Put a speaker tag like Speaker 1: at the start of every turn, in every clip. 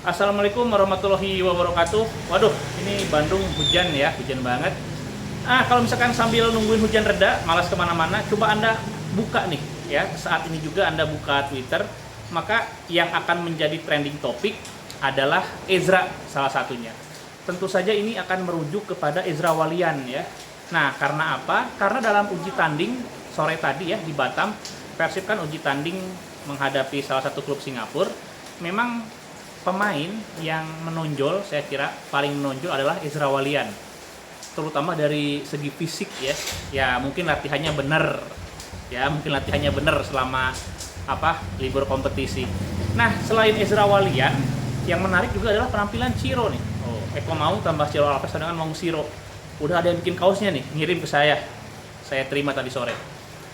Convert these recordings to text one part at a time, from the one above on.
Speaker 1: Assalamualaikum warahmatullahi wabarakatuh. Waduh, ini Bandung hujan ya, hujan banget. Kalau misalkan sambil nungguin hujan reda, malas kemana-mana, coba Anda buka nih ya. Saat ini juga Anda buka Twitter, maka yang akan menjadi trending topik adalah Ezra salah satunya. Tentu saja ini akan merujuk kepada Ezra Walian ya. Nah, karena apa? Karena dalam uji tanding sore tadi ya di Batam, Persib kan uji tanding menghadapi salah satu klub Singapura. Memang pemain yang menonjol, saya kira paling menonjol adalah Ezra Walian, terutama dari segi fisik ya. Ya mungkin latihannya benar, selama libur kompetisi. Nah, selain Ezra Walian, yang menarik juga adalah penampilan Ciro nih. Eko Mau tambah Ciro Alves dengan Maung Siro. Udah ada yang bikin kaosnya nih, ngirim ke saya terima tadi sore.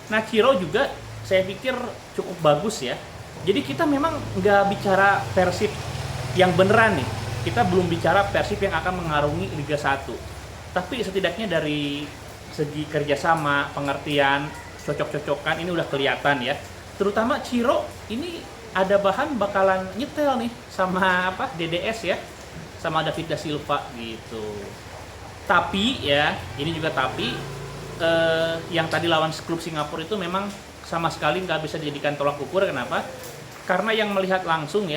Speaker 1: Nah, Ciro juga saya pikir cukup bagus ya. Jadi kita memang nggak bicara Persib yang beneran nih, kita belum bicara Persib yang akan mengarungi Liga 1. Tapi setidaknya dari segi kerjasama, pengertian, cocok-cocokan ini udah kelihatan ya. Terutama Ciro ini ada bahan bakalan nyetel nih sama DDS ya, sama David da Silva gitu. Tapi ya, ini juga tapi yang tadi lawan klub Singapura itu memang sama sekali nggak bisa dijadikan tolak ukur. Kenapa? Karena yang melihat langsung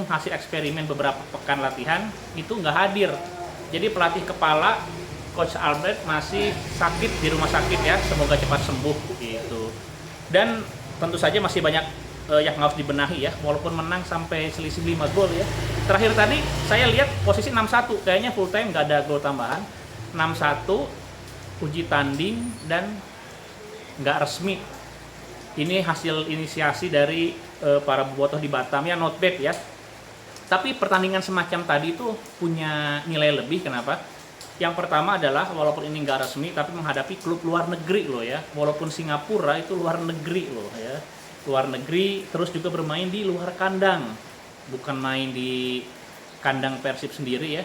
Speaker 1: hasil eksperimen beberapa pekan latihan itu nggak hadir. Jadi pelatih kepala Coach Albert masih sakit di rumah sakit ya, semoga cepat sembuh gitu. Dan tentu saja masih banyak yang harus dibenahi ya, walaupun menang sampai selisih 5 gol ya. Terakhir tadi saya lihat posisi 6-1, kayaknya full time nggak ada gol tambahan. 6-1 uji tanding dan nggak resmi. Ini hasil inisiasi dari para bobotoh di Batam ya, not bad ya. Tapi pertandingan semacam tadi itu punya nilai lebih. Kenapa? Yang pertama adalah walaupun ini nggak resmi, tapi menghadapi klub luar negeri loh ya. Walaupun Singapura itu luar negeri loh ya, luar negeri, terus juga bermain di luar kandang, bukan main di kandang Persib sendiri ya.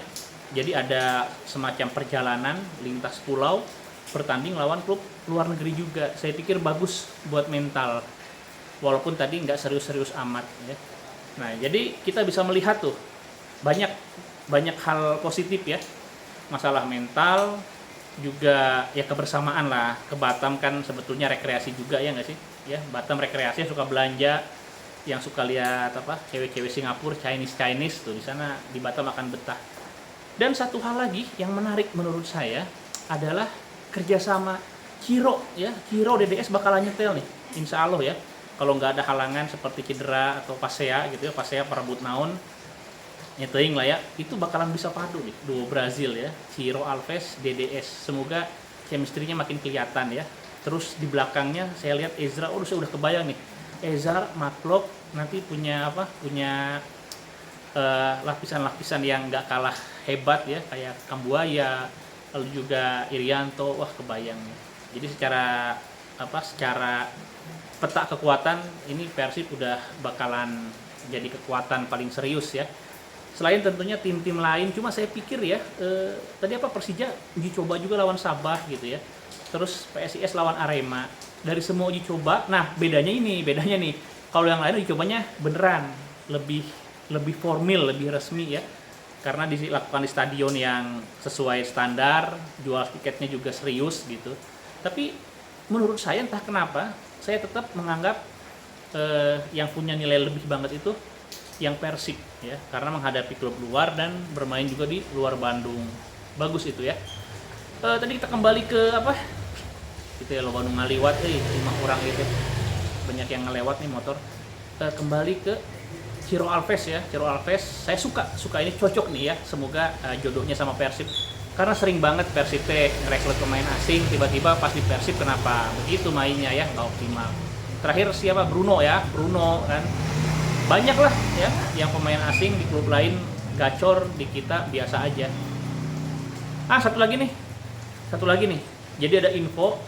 Speaker 1: Jadi ada semacam perjalanan lintas pulau, bertanding lawan klub luar negeri juga. Saya pikir bagus buat mental, walaupun tadi nggak serius-serius amat ya. Nah, jadi kita bisa melihat tuh banyak hal positif ya, masalah mental juga ya, kebersamaan lah. Ke Batam kan sebetulnya rekreasi juga ya nggak sih ya. Batam rekreasi, suka belanja, yang suka lihat cewek-cewek Singapura, Chinese tuh di sana di Batam akan betah. Dan satu hal lagi yang menarik menurut saya adalah kerjasama Ciro ya. Ciro DDS bakalan nyetel nih, insya Allah ya. Kalau nggak ada halangan seperti cedera atau Pasea gitu ya, Pasea perebut naon, nyeteing lah ya, itu bakalan bisa padu nih duo Brazil ya, Ciro Alves, DDS. Semoga chemistry-nya makin kelihatan ya. Terus di belakangnya saya lihat Ezra, saya udah kebayang nih, Ezra, Matlock nanti punya lapisan-lapisan yang nggak kalah hebat ya, kayak Kambuaya, lalu juga Irianto, wah kebayang nih. Jadi secara peta kekuatan ini Persib udah bakalan jadi kekuatan paling serius ya. Selain tentunya tim-tim lain, cuma saya pikir ya tadi Persija uji coba juga lawan Sabah gitu ya. Terus PSIS lawan Arema. Dari semua uji coba, nah bedanya nih. Kalau yang lain uji cobanya beneran lebih formal, lebih resmi ya. Karena dilakukan di stadion yang sesuai standar, jual tiketnya juga serius gitu. Tapi menurut saya entah kenapa saya tetap menganggap yang punya nilai lebih banget itu yang Persib ya, karena menghadapi klub luar dan bermain juga di luar Bandung. Bagus itu ya. Tadi kita kembali ke gitu ya, lo Bandung ngaliwat 5 orang gitu, banyak yang ngelewat nih motor. Kembali ke Ciro Alves ya. Ciro Alves saya suka ini, cocok nih ya, semoga jodohnya sama Persib. Karena sering banget Persib ngerekrut pemain asing, tiba-tiba pas di Persib kenapa begitu mainnya ya, nggak optimal. Terakhir siapa? Bruno kan. Banyak lah ya yang pemain asing di klub lain gacor, di kita biasa aja. Satu lagi nih. Jadi ada info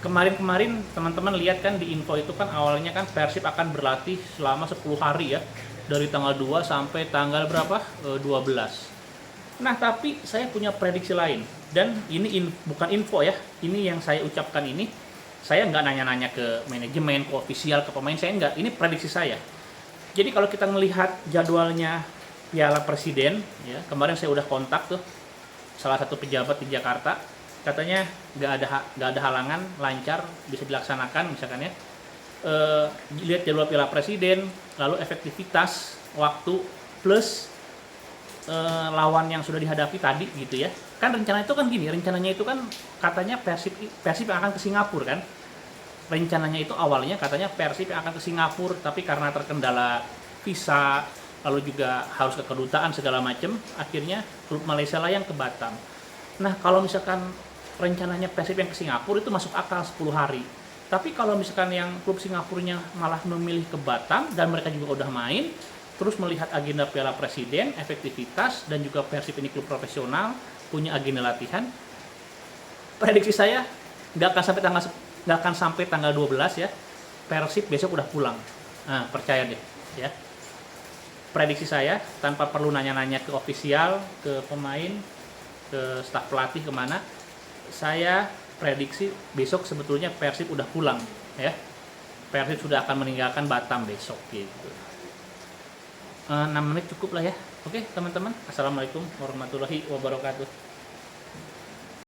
Speaker 1: kemarin teman-teman lihat kan di info itu kan, awalnya kan Persib akan berlatih selama 10 hari ya, dari tanggal 2 sampai tanggal berapa? 12. Nah, tapi saya punya prediksi lain, dan ini bukan info ya, ini yang saya ucapkan ini, saya nggak nanya-nanya ke manajemen, ke ofisial, ke pemain, saya nggak, ini prediksi saya. Jadi kalau kita melihat jadwalnya Piala Presiden, ya kemarin saya udah kontak tuh salah satu pejabat di Jakarta, katanya nggak ada halangan, lancar, bisa dilaksanakan misalkan ya. Lihat jadwal Piala Presiden, lalu efektivitas waktu plus lawan yang sudah dihadapi tadi gitu ya. Kan rencana itu kan gini, rencananya itu kan katanya Persib yang akan ke Singapura kan. Rencananya itu awalnya katanya Persib yang akan ke Singapura, tapi karena terkendala visa, lalu juga harus ke kedutaan segala macam, akhirnya klub Malaysia lah yang ke Batam. Nah, kalau misalkan rencananya Persib yang ke Singapura itu masuk akal 10 hari. Tapi kalau misalkan yang klub Singapurnya malah memilih ke Batam dan mereka juga udah main, terus melihat agenda Piala Presiden, efektivitas, dan juga Persib ini klub profesional, punya agenda latihan, prediksi saya nggak akan sampai tanggal 12 ya, Persib besok udah pulang. Nah, percaya deh ya. Prediksi saya tanpa perlu nanya-nanya ke ofisial, ke pemain, ke staf pelatih kemana, saya prediksi besok sebetulnya Persib udah pulang ya. Persib sudah akan meninggalkan Batam besok gitu. 6 menit cukup lah ya. Oke teman-teman, assalamualaikum warahmatullahi wabarakatuh.